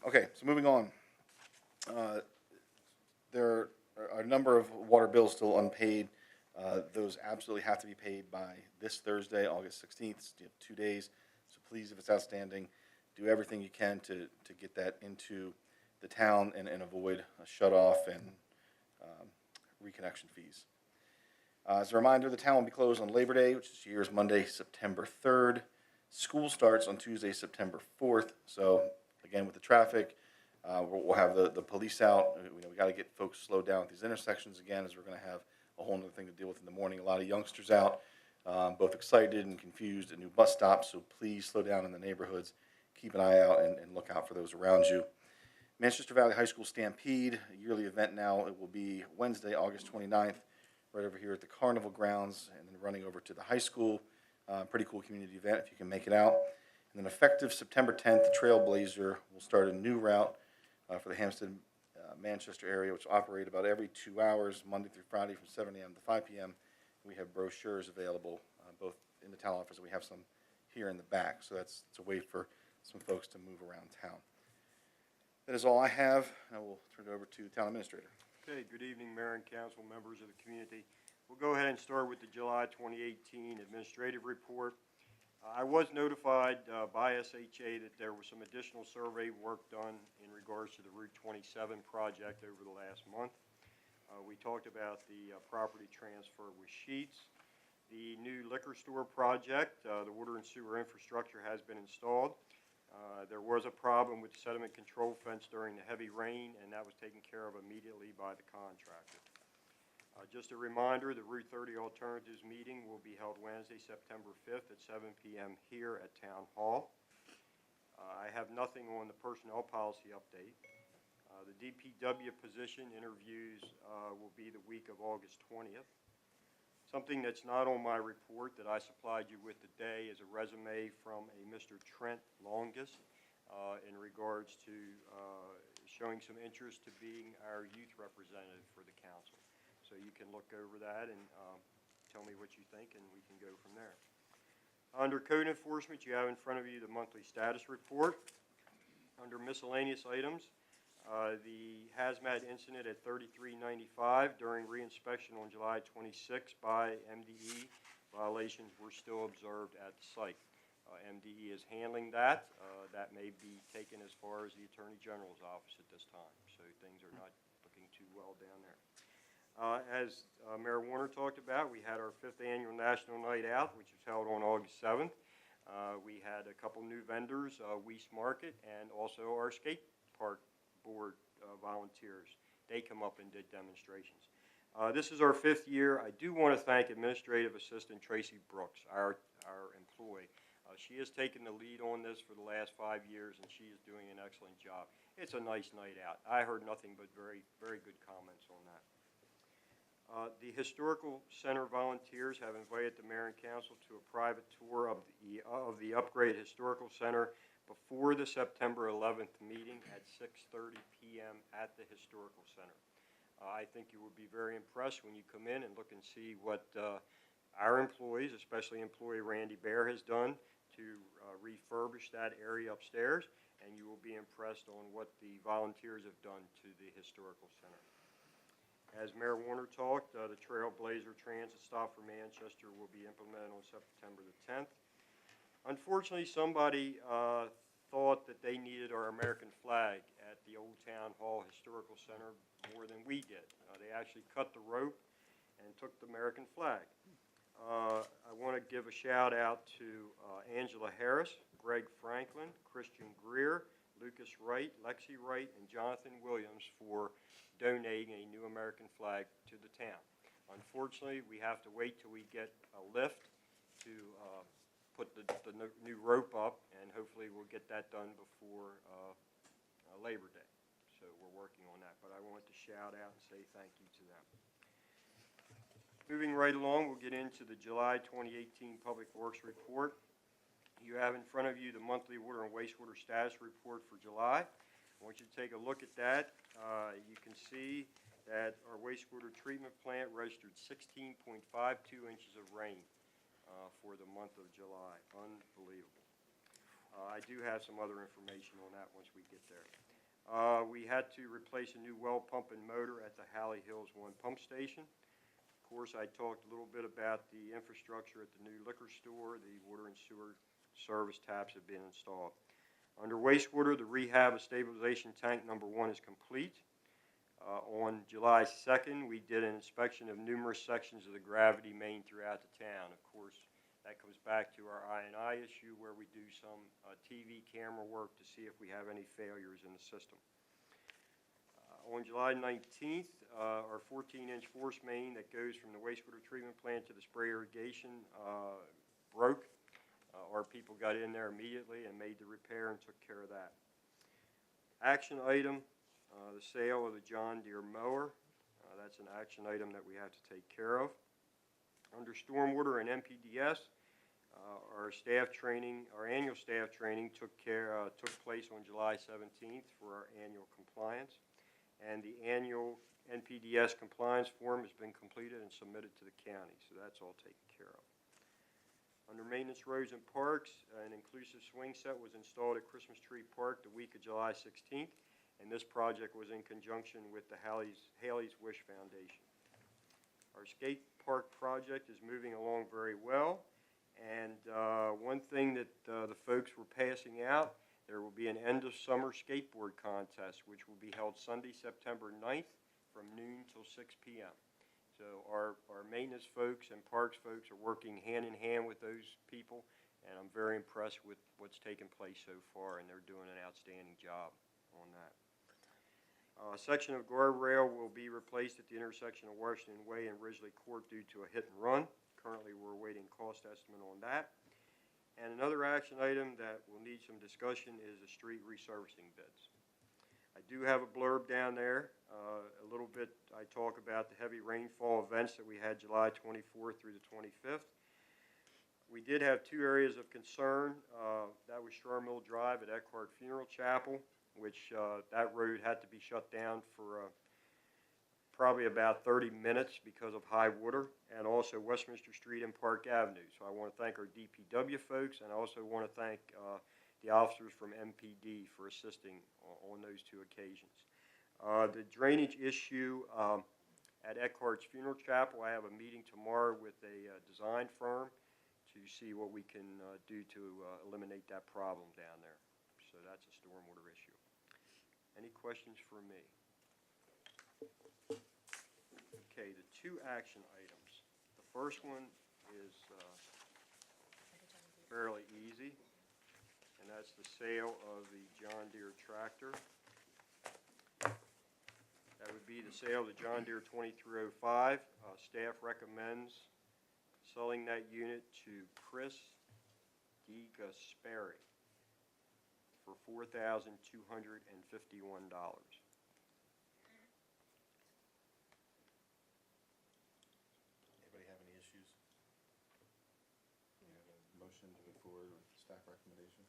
B: Okay, so moving on. There are a number of water bills still unpaid. Those absolutely have to be paid by this Thursday, August 16th. You have 2 days. So please, if it's outstanding, do everything you can to get that into the town and avoid a shut-off and reconnection fees. As a reminder, the town will be closed on Labor Day, which this year is Monday, September 3rd. School starts on Tuesday, September 4th. So again, with the traffic, we'll have the police out. We got to get folks slowed down at these intersections again, as we're going to have a whole other thing to deal with in the morning. A lot of youngsters out, both excited and confused at new bus stops. So please slow down in the neighborhoods. Keep an eye out and look out for those around you. Manchester Valley High School Stampede, a yearly event now. It will be Wednesday, August 29th, right over here at the Carnival grounds, and then running over to the high school. Pretty cool community event if you can make it out. And then effective September 10th, the Trailblazer will start a new route for the Hampstead, Manchester area, which will operate about every 2 hours, Monday through Friday from 7 a.m. to 5 p.m. We have brochures available both in the town office, and we have some here in the back. So it's a way for some folks to move around town. That is all I have. I will turn it over to the town administrator.
L: Okay, good evening, Mayor and council, members of the community. We'll go ahead and start with the July 2018 administrative report. I was notified by SHA that there was some additional survey work done in regards to the Route 27 project over the last month. We talked about the property transfer with Sheets. The new liquor store project, the water and sewer infrastructure has been installed. There was a problem with the sediment control fence during the heavy rain, and that was taken care of immediately by the contractor. Just a reminder, the Route 30 Alternatives meeting will be held Wednesday, September 5th at 7 p.m. here at Town Hall. I have nothing on the personnel policy update. The DPW position interviews will be the week of August 20th. Something that's not on my report that I supplied you with today is a resume from a Mr. Trent Longus in regards to showing some interest to being our youth representative for the council. So you can look over that and tell me what you think, and we can go from there. Under code enforcement, you have in front of you the monthly status report. Under miscellaneous items, the hazmat incident at 3395 during reinspection on July 26 by MDE, violations were still observed at the site. MDE is handling that. That may be taken as far as the Attorney General's office at this time, so things are not looking too well down there. As Mayor Warner talked about, we had our 5th annual National Night Out, which was held on August 7th. We had a couple new vendors, Weiss Market, and also our skate park board volunteers. They come up and did demonstrations. This is our 5th year. I do want to thank Administrative Assistant Tracy Brooks, our employee. She has taken the lead on this for the last 5 years, and she is doing an excellent job. It's a nice night out. I heard nothing but very, very good comments on that. The Historical Center volunteers have invited the Mayor and Council to a private tour of the upgraded Historical Center before the September 11th meeting at 6:30 p.m. at the Historical Center. I think you will be very impressed when you come in and look and see what our employees, especially employee Randy Bear, has done to refurbish that area upstairs, and you will be impressed on what the volunteers have done to the Historical Center. As Mayor Warner talked, the Trailblazer Transit Stop for Manchester will be implemented on September the 10th. Unfortunately, somebody thought that they needed our American flag at the Old Town Hall Historical Center more than we did. They actually cut the rope and took the American flag. I want to give a shout out to Angela Harris, Greg Franklin, Christian Greer, Lucas Wright, Lexi Wright, and Jonathan Williams for donating a new American flag to the town. Unfortunately, we have to wait till we get a lift to put the new rope up, and hopefully we'll get that done before Labor Day. So we're working on that, but I want to shout out and say thank you to them. Moving right along, we'll get into the July 2018 Public Works Report. You have in front of you the monthly water and wastewater status report for July. I want you to take a look at that. You can see that our wastewater treatment plant registered 16.52 inches of rain for the month of July. Unbelievable. I do have some other information on that once we get there. We had to replace a new well pump and motor at the Halley Hills 1 pump station. Of course, I talked a little bit about the infrastructure at the new liquor store. The water and sewer service taps have been installed. Under wastewater, the rehab of stabilization tank number 1 is complete. On July 2nd, we did an inspection of numerous sections of the gravity main throughout the town. Of course, that comes back to our I&I issue where we do some TV camera work to see if we have any failures in the system. On July 19th, our 14-inch force main that goes from the wastewater treatment plant to the spray irrigation broke. Our people got in there immediately and made the repair and took care of that. Action item, the sale of the John Deere mower. That's an action item that we have to take care of. Under stormwater and MPDS, our staff training, our annual staff training took place on July 17th for our annual compliance. And the annual NPDS compliance form has been completed and submitted to the county, so that's all taken care of. Under maintenance roads and parks, an inclusive swing set was installed at Christmas Tree Park the week of July 16th, and this project was in conjunction with the Haley's Wish Foundation. Our skate park project is moving along very well, and one thing that the folks were passing out, there will be an end of summer skateboard contest, which will be held Sunday, September 9th from noon till 6 p.m. So our maintenance folks and parks folks are working hand in hand with those people, and I'm very impressed with what's taken place so far, and they're doing an outstanding job on that. A section of guardrail will be replaced at the intersection of Washington Way and Ridgely Court due to a hit and run. Currently, we're awaiting cost estimate on that. And another action item that will need some discussion is the street resurfacing bids. I do have a blurb down there. A little bit, I talk about the heavy rainfall events that we had July 24th through the 25th. We did have 2 areas of concern. That was Shore Mill Drive at Eckhart Funeral Chapel, which that road had to be shut down for probably about 30 minutes because of high water, and also Westminster Street and Park Avenue. So I want to thank our DPW folks, and I also want to thank the officers from MPD for assisting on those 2 occasions. The drainage issue at Eckhart's Funeral Chapel, I have a meeting tomorrow with a design firm to see what we can do to eliminate that problem down there. So that's a stormwater issue. Any questions for me? Okay, the two action items. The first one is fairly easy, and that's the sale of the John Deere tractor. That would be the sale of the John Deere 2305. Staff recommends selling that unit to Chris DeGasperi for $4,251.
B: Anybody have any issues? You have a motion to move forward with staff recommendation?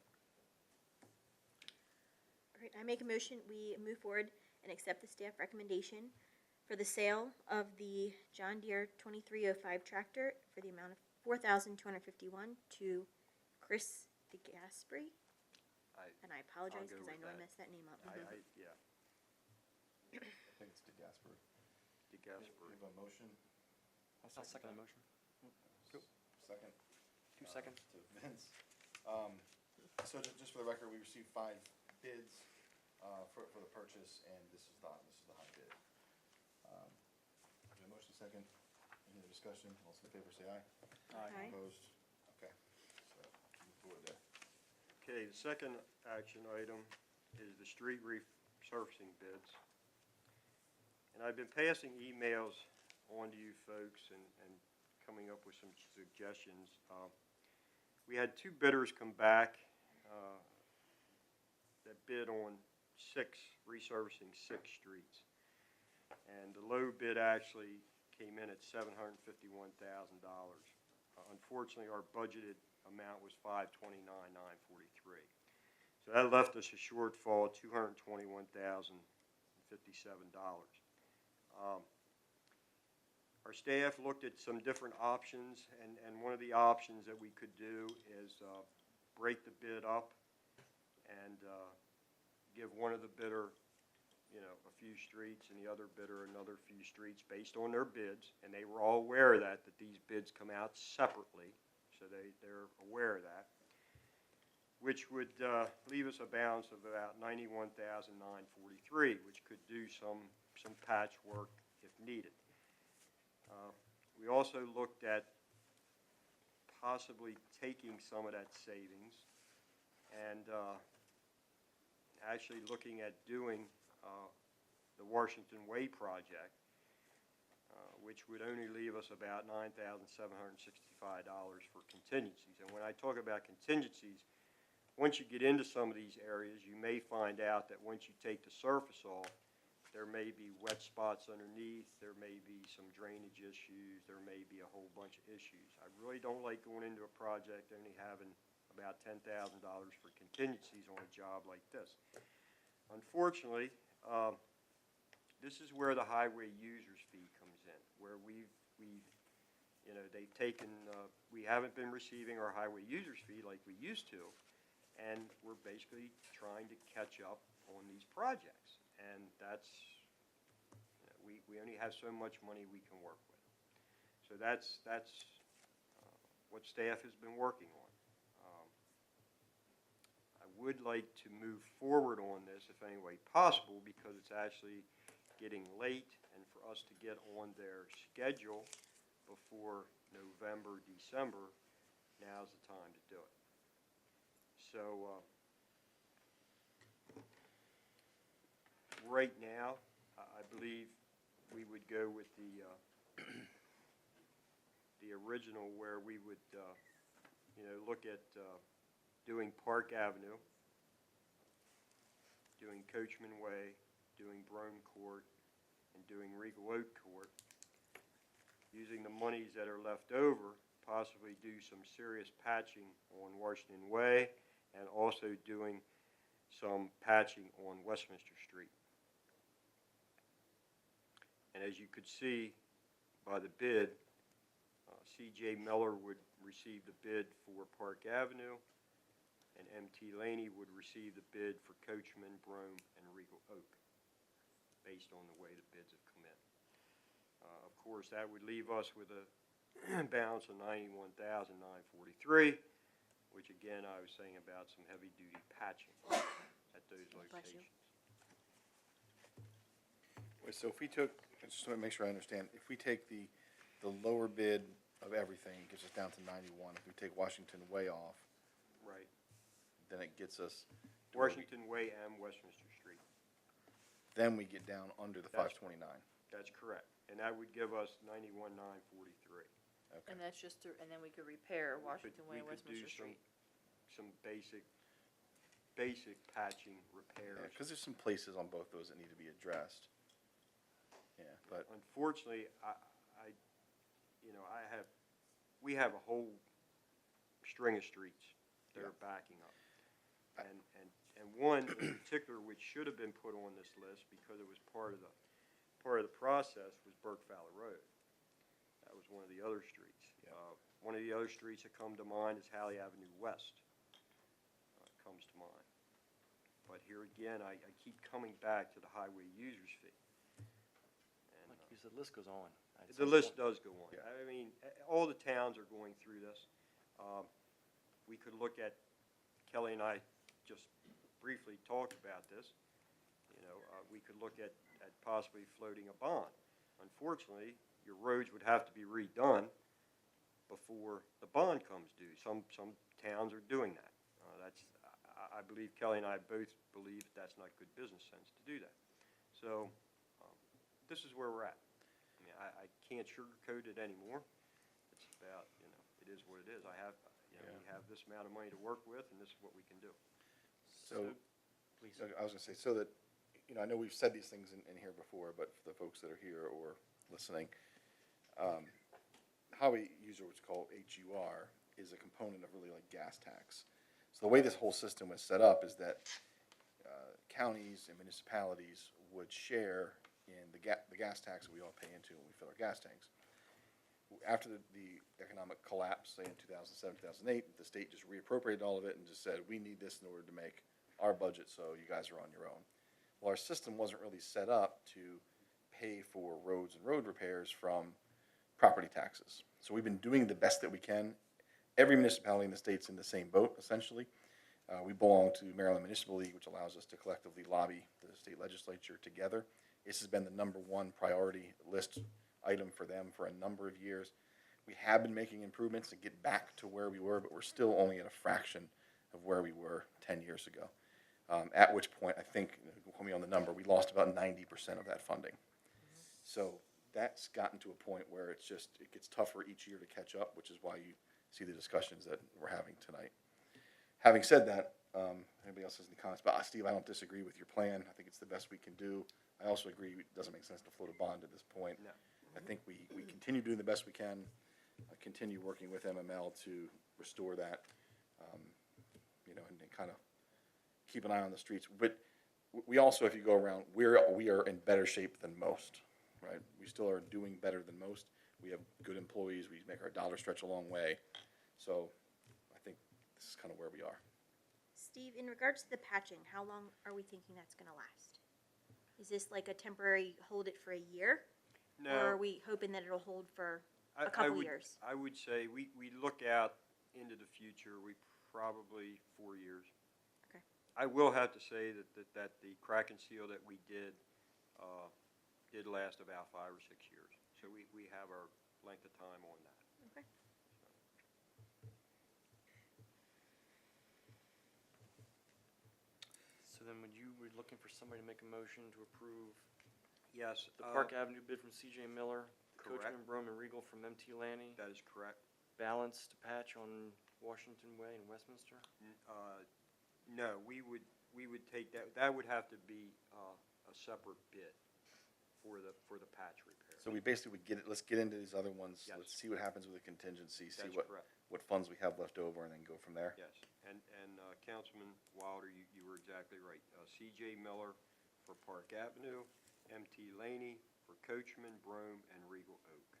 C: All right, I make a motion, we move forward and accept the staff recommendation for the sale of the John Deere 2305 tractor for the amount of $4,251 to Chris DeGasperi. And I apologize
L: go
C: because I
L: with
C: know I
L: that.
C: messed that name up.
L: Yeah,
B: I think it's DeGasper.
L: DeGasperi.
B: We have a motion.
D: I'll second the motion. Cool.
B: Second.
D: 2 seconds.
B: To Vince. So just for the record, we received 5 bids for the purchase, and this is the high bid. We have a motion second. Any other discussion? All those in favor say aye.
C: Aye.
B: Opposed? Okay. So move forward there.
L: Okay, the second action item is the street resurfacing bids. And I've been passing emails on to you folks and coming up with some suggestions. We had 2 bidders come back that bid on resurfacing 6 streets. And the low bid actually came in at $751,000. Unfortunately, our budgeted amount was $529,943. So that left us a shortfall of $221,057. Our staff looked at some different options, and one of the options that we could do is break the bid up and give one of the bidder, a few streets and the other bidder another few streets based on their bids, and they were all aware of that these bids come out separately, so they're aware of that, which would leave us a balance of about $91,943, which could do some patchwork if needed. We also looked at possibly taking some of that savings and actually looking at doing the Washington Way project, which would only leave us about $9,765 for contingencies. And when I talk about contingencies, once you get into some of these areas, you may find out that once you take the surface off, there may be wet spots underneath, there may be some drainage issues, there may be a whole bunch of issues. I really don't like going into a project only having about $10,000 for contingencies on a job like this. Unfortunately, this is where the highway user's fee comes in, where they've taken, we haven't been receiving our highway user's fee like we used to, and we're basically trying to catch up on these projects. And that's, we only have so much money we can work with. So that's what staff has been working on. I would like to move forward on this if any way possible, because it's actually getting late, and for us to get on their schedule before November, December, now's the time to do it. So right now, I believe we would go with the original, where we would look at doing Park Avenue, doing Coachman Way, doing Brome Court, and doing Regal Oak Court, using the monies that are left over, possibly do some serious patching on Washington Way, and also doing some patching on Westminster Street. And as you could see by the bid, C.J. Miller would receive the bid for Park Avenue, and M.T. Laney would receive the bid for Coachman, Brome, and Regal Oak, based on the way the bids have come in. Of course, that would leave us with a balance of $91,943, which again, I was saying about some heavy-duty patching at those locations.
B: So if we took Just to make sure I understand, if we take the lower bid of everything, it gets us down to 91. If we take Washington Way off,
L: Right.
B: then it gets us to where we-
L: Washington Way and Westminster Street.
B: Then we get down under the
L: That's-
B: 529.
L: That's correct. And that would give us 91,943.
B: Okay.
A: And that's just through, and then we could repair Washington Way and
L: We could do
A: Westminster Street.
L: some basic patching repairs.
B: Because there's some places on both those that need to be addressed. Yeah, but
L: Unfortunately, we have a whole string of streets that are backing up. And one in particular, which should have been put on this list because it was part of the process, was Burke Fowler Road. That was one of the other streets.
B: Yeah.
L: One of the other streets that come to mind is Halley Avenue West, comes to mind. But here again, I keep coming back to the highway users fee. And,
D: Like you said, the list goes on. At
L: the
D: some
L: list
D: point-
L: does go on.
B: Yeah.
L: I mean, all the towns are going through this. We could look at, Kelly and I just briefly talked about this. We could look at possibly floating a bond. Unfortunately, your roads would have to be redone before the bond comes due. Some towns are doing that. I believe Kelly and I both believe that's not good business sense to do that. So this is where we're at. I mean, I can't sugarcoat it anymore. It's about, it is what it is. We have this amount of money to work with, and this is what we can do.
B: so,
D: Please.
B: I was going to say, so that, I know we've said these things in here before, but for the folks that are here or listening, highway user, what's called HUR, is a component of really like gas tax. So the way this whole system was set up is that counties and municipalities would share in the gas tax that we all pay into when we fill our gas tanks. After the economic collapse, say in 2007, 2008, the state just reappropriated all of it and just said, we need this in order to make our budget, so you guys are on your own. Well, our system wasn't really set up to pay for roads and road repairs from property taxes. So we've been doing the best that we can. Every municipality in the state's in the same boat, essentially. We belong to Maryland Municipal League, which allows us to collectively lobby the state legislature together. This has been the #1 priority list item for them for a number of years. We have been making improvements to get back to where we were, but we're still only at a fraction of where we were 10 years ago. At which point, I think, quote me on the number, we lost about 90% of that funding. So that's gotten to a point where it gets tougher each year to catch up, which is why you see the discussions that we're having tonight. Having said that, anybody else has any comments? But Steve, I don't disagree with your plan. I think it's the best we can do. I also agree it doesn't make sense to float a bond at this point.
L: No.
B: I think we continue doing the best we can, continue working with MML to restore that, and kind of keep an eye on the streets. But we also, if you go around, we are in better shape than most, right? We still are doing better than most. We have good employees. We make our dollar stretch a long way. So I think this is kind of where we are.
C: Steve, in regards to the patching, how long are we thinking that's gonna last? Is this like a temporary, hold it for a year?
L: No.
C: Or are we hoping that it'll hold for a
L: I
C: couple
L: would-
C: years?
L: I would say we look out into the future, we probably 4 years.
C: Okay.
L: I will have to say that the crack and seal that we did last about 5 or 6 years. So we have our length of time on that.
C: Okay.
D: So then would you be looking for somebody to make a motion to approve
L: Yes.
D: the Park Avenue bid from CJ Miller,
L: correct.
D: Coachman, Brome, and Regal from MT Lanny,
L: That is correct.
D: balance to patch on Washington Way in Westminster?
L: No, we would take that, that would have to be a separate bid for the patch repair.
B: So we basically would let's get into these other ones.
L: Yes.
B: Let's see what happens with the contingency, see
L: That's
B: what
L: correct.
B: funds we have left over, and then go from there.
L: Yes, and Councilman Wilder, you were exactly right. CJ Miller for Park Avenue, MT Laney for Coachman, Brome, and Regal Oak.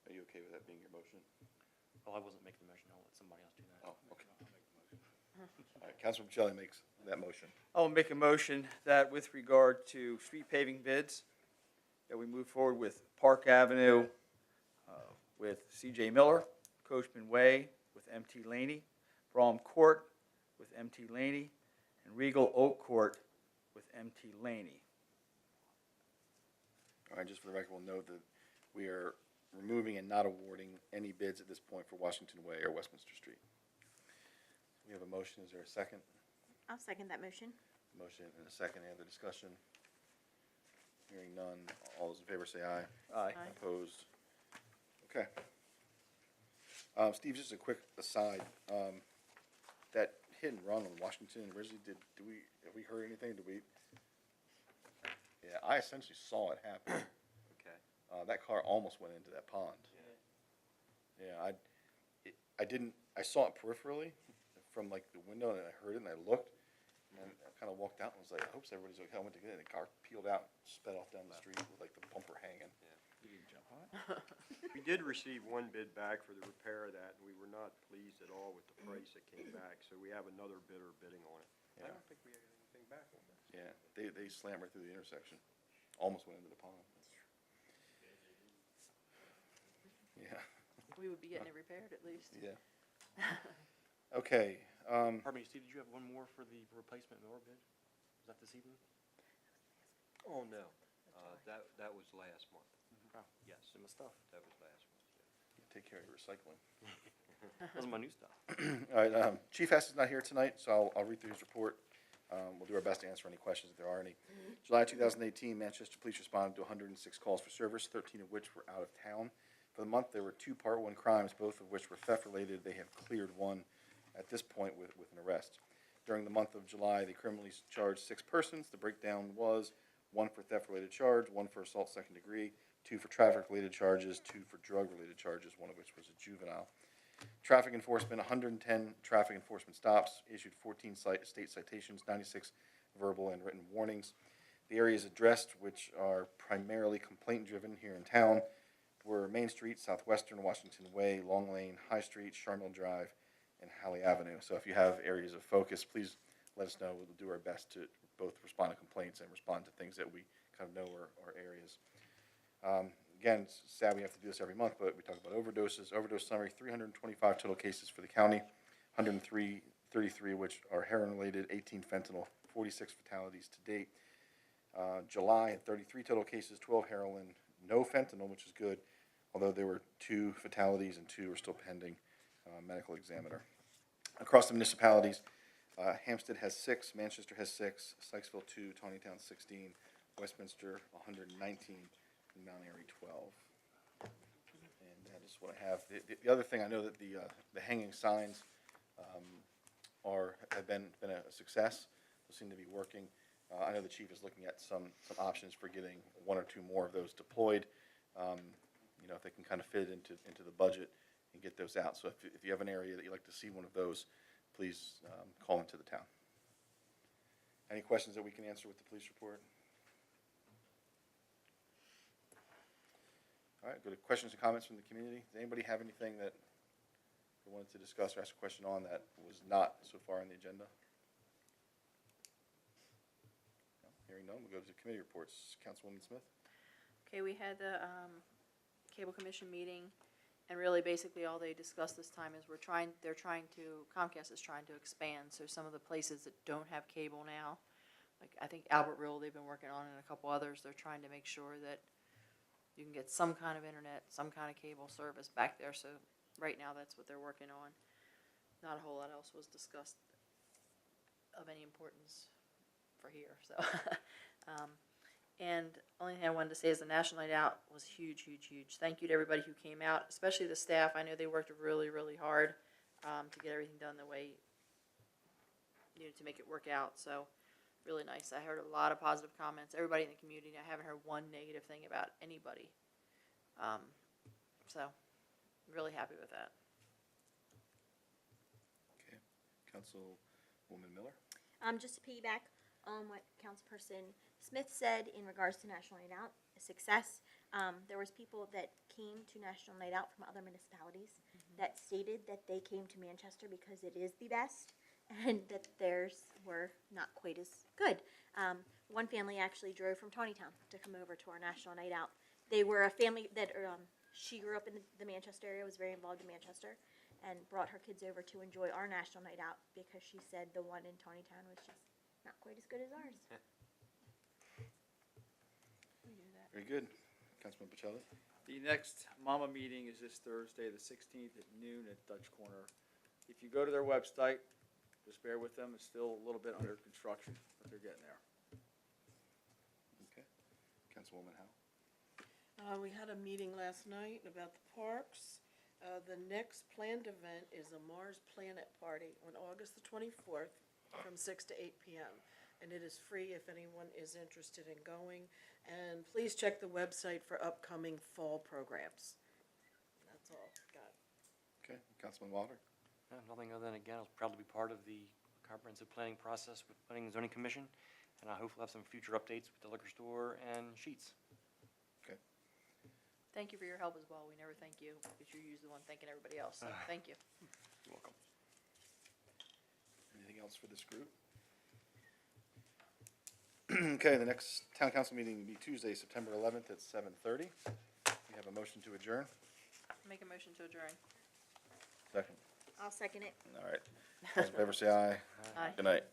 B: Are you okay with that being your motion?
D: Oh, I wasn't making the motion, I'll let somebody else do that.
B: Oh, okay. All right, Councilman Pacelli makes that motion.
G: I'll make a motion that with regard to street paving bids, that we move forward with Park Avenue, with CJ Miller, Coachman Way with MT Laney, Brougham Court with MT Laney, and Regal Oak Court with MT Laney.
B: All right, just for the record, we'll note that we are removing and not awarding any bids at this point for Washington Way or Westminster Street. We have a motion. Is there a second?
C: I'll second that motion.
B: Motion and a second. Any other discussion? Hearing none. All those in favor say aye.
G: Aye.
A: Aye.
B: Opposed? Okay. Steve, just a quick aside. That hit and run on Washington and Ridgely, have we heard anything? Yeah, I essentially saw it happen.
L: Okay.
B: That car almost went into that pond. Yeah, I saw it peripherally from like the window, and I heard it, and I looked, and I kind of walked out and was like, I hope everybody's okay. I went to get it, and the car peeled out, sped off down the street with like the bumper hanging.
L: You didn't jump on it? We did receive one bid back for the repair of that, and we were not pleased at all with the price that came back, so we have another bidder bidding on it.
B: Yeah.
L: I don't think we had anything back on that.
B: Yeah, they slammed right through the intersection, almost went into the pond. Yeah,
A: We would be getting it repaired at least.
B: yeah. Okay,
D: Pardon me, Steve, did you have one more for the replacement mower bid? Was that this evening?
L: Oh, no, that was last month.
D: Oh,
L: Yes,
D: some stuff.
L: that was last month, yeah.
B: take care of your recycling.
D: Those are my new stuff.
B: All right, Chief Hess is not here tonight, so I'll read through his report. We'll do our best to answer any questions if there are any. July 2018, Manchester Police responded to 106 calls for service, 13 of which were out of town. For the month, there were 2 Part 1 crimes, both of which were theft-related. They have cleared one at this point with an arrest. During the month of July, they criminally charged 6 persons. The breakdown was 1 for theft-related charge, 1 for assault second degree, 2 for traffic-related charges, 2 for drug-related charges, 1 of which was a juvenile. Traffic enforcement, 110 traffic enforcement stops, issued 14 state citations, 96 verbal and written warnings. The areas addressed, which are primarily complaint-driven here in town, were Main Street, Southwestern, Washington Way, Long Lane, High Street, Charmel Drive, and Halley Avenue. So if you have areas of focus, please let us know. We'll do our best to both respond to complaints and respond to things that we kind of know are areas. Again, it's sad we have to do this every month, but we talk about overdoses. Overdose summary, 325 total cases for the county, 133 which are heroin-related, 18 fentanyl, 46 fatalities to date. July, 33 total cases, 12 heroin, no fentanyl, which is good, although there were 2 fatalities and 2 are still pending medical examiner. Across the municipalities, Hampstead has 6, Manchester has 6, Sykesville 2, Tawnytown 16, Westminster 119, and Mount Airy 12. And that is what I have. The other thing, I know that the hanging signs have been a success. Those seem to be working. I know the chief is looking at some options for getting 1 or 2 more of those deployed. If they can kind of fit into the budget and get those out. So if you have an area that you'd like to see one of those, please call into the town. Any questions that we can answer with the police report? All right, go to questions and comments from the community. Does anybody have anything that they wanted to discuss or ask a question on that was not so far on the agenda? No, hearing none, we'll go to committee reports. Councilwoman Smith?
A: Okay, we had the cable commission meeting, and really basically all they discussed this time is Comcast is trying to expand, so some of the places that don't have cable now, like I think Albertville, they've been working on, and a couple others, they're trying to make sure that you can get some kind of internet, some kind of cable service back there, so right now that's what they're working on. Not a whole lot else was discussed of any importance for here, so. And only thing I wanted to say is the National Night Out was huge, huge, huge. Thank you to everybody who came out, especially the staff. I know they worked really, really hard to get everything done the way, to make it work out. So really nice. I heard a lot of positive comments. Everybody in the community. I haven't heard one negative thing about anybody. So really happy with that.
B: Okay. Councilwoman Miller?
C: Just to piggyback on what Councilperson Smith said in regards to National Night Out, a success. There was people that came to National Night Out from other municipalities that stated that they came to Manchester because it is the best and that theirs were not quite as good. One family actually drove from Tawnytown to come over to our National Night Out. They were a family that she grew up in the Manchester area, was very involved in Manchester, and brought her kids over to enjoy our National Night Out because she said the one in Tawnytown was just not quite as good as ours.
B: Very good. Councilman Pacelli?
G: The next Mama meeting is this Thursday, the 16th at noon at Dutch Corner. If you go to their website, just bear with them, it's still a little bit under construction, but they're getting there.
B: Okay. Councilwoman Howe?
M: We had a meeting last night about the parks. The next planned event is a Mars Planet Party on August the 24th from 6 to 8 p.m. And it is free if anyone is interested in going. And please check the website for upcoming fall programs. That's all I've got.
B: Okay. Councilman Wilder?
D: Nothing other than, again, I was proud to be part of the comprehensive planning process with Planning and Zoning Commission, and I hope we'll have some future updates with the liquor store and Sheets.
B: Okay.
A: Thank you for your help as well. We never thank you, because you're usually the one thanking everybody else, so thank you.
D: You're welcome.
B: Anything else for this group? Okay, the next town council meeting will be Tuesday, September 11th at 7:30. We have a motion to adjourn.
A: Make a motion to adjourn.
B: Second.
C: I'll second it.
B: All right. All in favor, say aye.
A: Aye.
B: Good night.